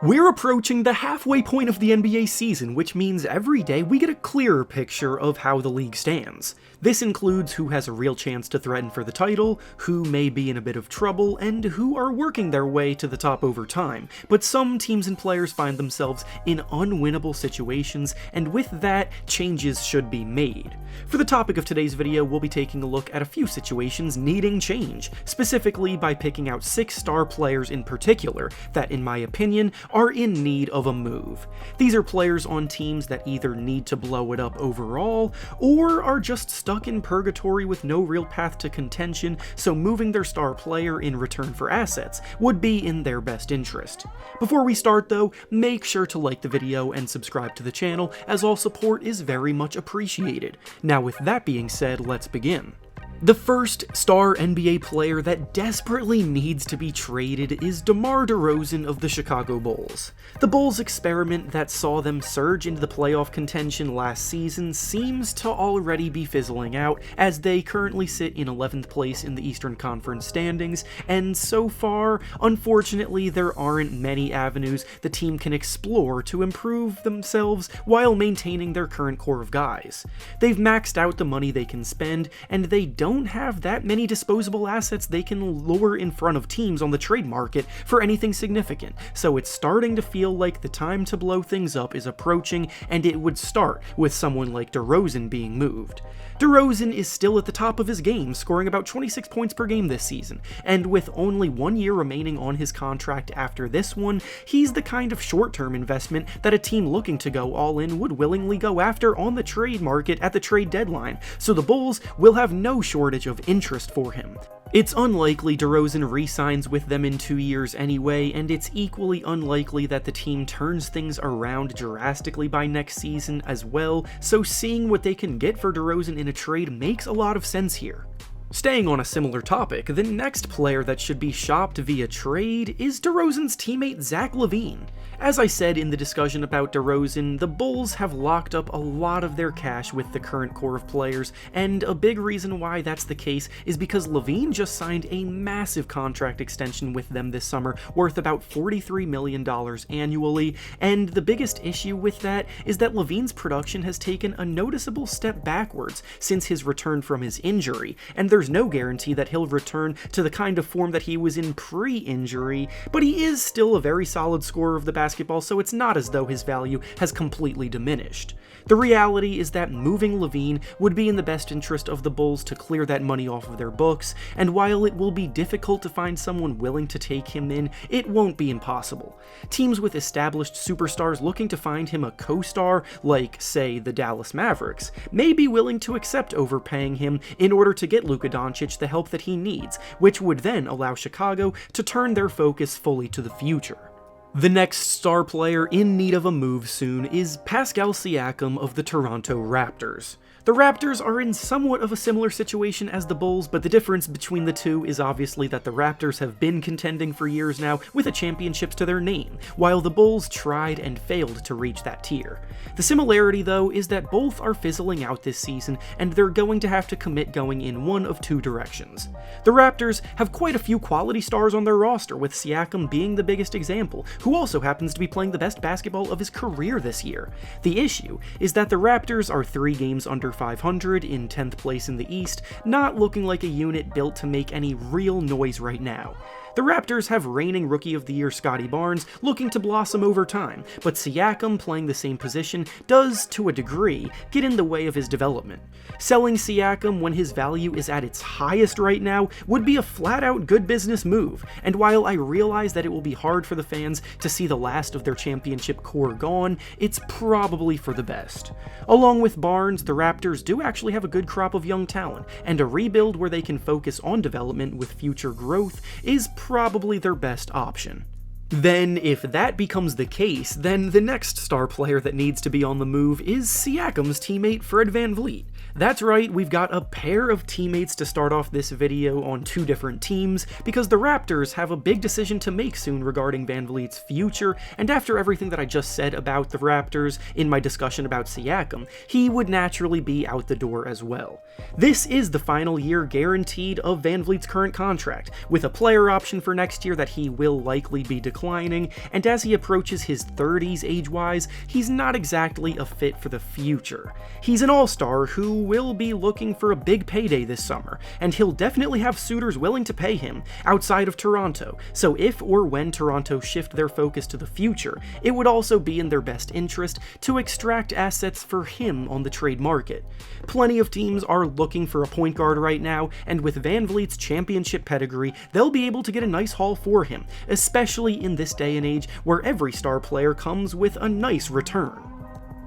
We're approaching the halfway point of the NBA season, which means every day we get a clearer picture of how the league stands. This includes who has a real chance to threaten for the title, who may be in a bit of trouble, and who are working their way to the top over time. But some teams and players find themselves in unwinnable situations, and with that, changes should be made. For the topic of today's video, we'll be taking a look at a few situations needing change, specifically by picking out 6 star players in particular that, in my opinion, are in need of a move. These are players on teams that either need to blow it up overall, or are just stuck in purgatory with no real path to contention, so moving their star player in return for assets would be in their best interest. Before we start though, make sure to like the video and subscribe to the channel, as all support is very much appreciated. Now with that being said, let's begin. The first star NBA player that desperately needs to be traded is DeMar DeRozan of the Chicago Bulls. The Bulls' experiment that saw them surge into the playoff contention last season seems to already be fizzling out, as they currently sit in 11th place in the Eastern Conference standings, and so far, unfortunately, there aren't many avenues the team can explore to improve themselves while maintaining their current core of guys. They've maxed out the money they can spend, and they don't have that many disposable assets they can lure in front of teams on the trade market for anything significant, so it's starting to feel like the time to blow things up is approaching, and it would start with someone like DeRozan being moved. DeRozan is still at the top of his game, scoring about 26 points per game this season, and with only 1 year remaining on his contract after this one, he's the kind of short-term investment that a team looking to go all in would willingly go after on the trade market at the trade deadline, so the Bulls will have no shortage of interest for him. It's unlikely DeRozan re-signs with them in 2 years anyway, and it's equally unlikely that the team turns things around drastically by next season as well, so seeing what they can get for DeRozan in a trade makes a lot of sense here. Staying on a similar topic, the next player that should be shopped via trade is DeRozan's teammate Zach Levine. As I said in the discussion about DeRozan, the Bulls have locked up a lot of their cash with the current core of players, and a big reason why that's the case is because Levine just signed a massive contract extension with them this summer worth about $43 million annually, and the biggest issue with that is that Levine's production has taken a noticeable step backwards since his return from his injury, and there's no guarantee that he'll return to the kind of form that he was in pre-injury, but he is still a very solid scorer of the basketball, so it's not as though his value has completely diminished. The reality is that moving Levine would be in the best interest of the Bulls to clear that money off of their books, and while it will be difficult to find someone willing to take him in, it won't be impossible. Teams with established superstars looking to find him a co-star, like, say, the Dallas Mavericks, may be willing to accept overpaying him in order to get Luka Doncic the help that he needs, which would then allow Chicago to turn their focus fully to the future. The next star player in need of a move soon is Pascal Siakam of the Toronto Raptors. The Raptors are in somewhat of a similar situation as the Bulls, but the difference between the two is obviously that the Raptors have been contending for years now with a championships to their name, while the Bulls tried and failed to reach that tier. The similarity, though, is that both are fizzling out this season, and they're going to have to commit going in one of two directions. The Raptors have quite a few quality stars on their roster, with Siakam being the biggest example, who also happens to be playing the best basketball of his career this year. The issue is that the Raptors are 3 games under 500 in 10th place in the East, not looking like a unit built to make any real noise right now. The Raptors have reigning Rookie of the Year Scottie Barnes looking to blossom over time, but Siakam playing the same position does, to a degree, get in the way of his development. Selling Siakam when his value is at its highest right now would be a flat-out good business move, and while I realize that it will be hard for the fans to see the last of their championship core gone, it's probably for the best. Along with Barnes, the Raptors do actually have a good crop of young talent, and a rebuild where they can focus on development with future growth is probably their best option. Then, if that becomes the case, then the next star player that needs to be on the move is Siakam's teammate Fred VanVleet. That's right, we've got a pair of teammates to start off this video on 2 different teams, because the Raptors have a big decision to make soon regarding VanVleet's future, and after everything that I just said about the Raptors in my discussion about Siakam, he would naturally be out the door as well. This is the final year guaranteed of VanVleet's current contract, with a player option for next year that he will likely be declared declining, and as he approaches his 30s age-wise, he's not exactly a fit for the future. He's an all-star who will be looking for a big payday this summer, and he'll definitely have suitors willing to pay him outside of Toronto, so if or when Toronto shift their focus to the future, it would also be in their best interest to extract assets for him on the trade market. Plenty of teams are looking for a point guard right now, and with VanVleet's championship pedigree, they'll be able to get a nice haul for him, especially in this day and age where every star player comes with a nice return.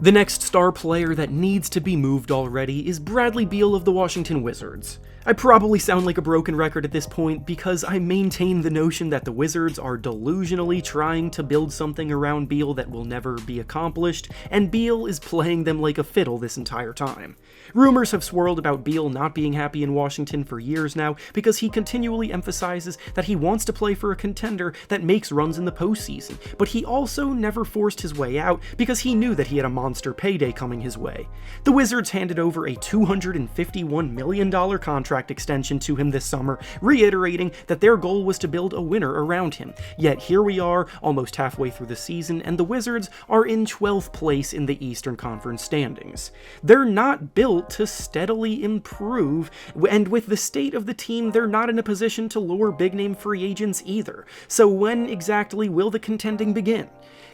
The next star player that needs to be moved already is Bradley Beal of the Washington Wizards. I probably sound like a broken record at this point because I maintain the notion that the Wizards are delusionally trying to build something around Beal that will never be accomplished, and Beal is playing them like a fiddle this entire time. Rumors have swirled about Beal not being happy in Washington for years now because he continually emphasizes that he wants to play for a contender that makes runs in the postseason, but he also never forced his way out because he knew that he had a monster payday coming his way. The Wizards handed over a $251 million contract extension to him this summer, reiterating that their goal was to build a winner around him. Yet here we are, almost halfway through the season, and the Wizards are in 12th place in the Eastern Conference standings. They're not built to steadily improve, and with the state of the team, they're not in a position to lure big-name free agents either. So when exactly will the contending begin?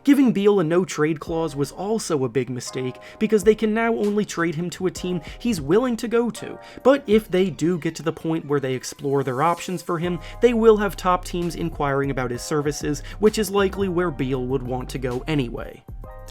Giving Beal a no-trade clause was also a big mistake, because they can now only trade him to a team he's willing to go to, but if they do get to the point where they explore their options for him, they will have top teams inquiring about his services, which is likely where Beal would want to go anyway.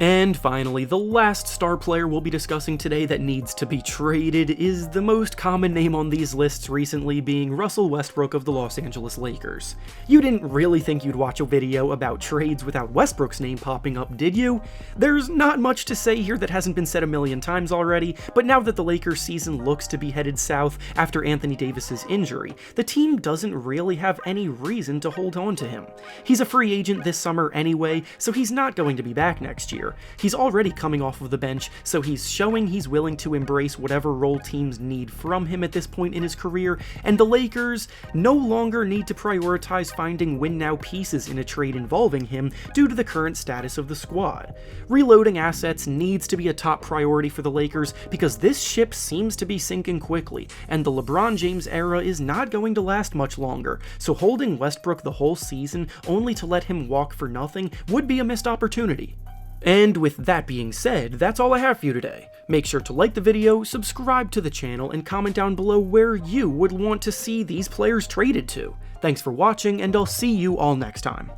And finally, the last star player we'll be discussing today that needs to be traded is the most common name on these lists recently, being Russell Westbrook of the Los Angeles Lakers. You didn't really think you'd watch a video about trades without Westbrook's name popping up, did you? There's not much to say here that hasn't been said a million times already, but now that the Lakers season looks to be headed south after Anthony Davis's injury, the team doesn't really have any reason to hold on to him. He's a free agent this summer anyway, so he's not going to be back next year. He's already coming off of the bench, so he's showing he's willing to embrace whatever role teams need from him at this point in his career, and the Lakers no longer need to prioritize finding win-now pieces in a trade involving him due to the current status of the squad. Reloading assets needs to be a top priority for the Lakers because this ship seems to be sinking quickly, and the LeBron James era is not going to last much longer, so holding Westbrook the whole season only to let him walk for nothing would be a missed opportunity. And with that being said, that's all I have for you today. Make sure to like the video, subscribe to the channel, and comment down below where you would want to see these players traded to. Thanks for watching, and I'll see you all next time.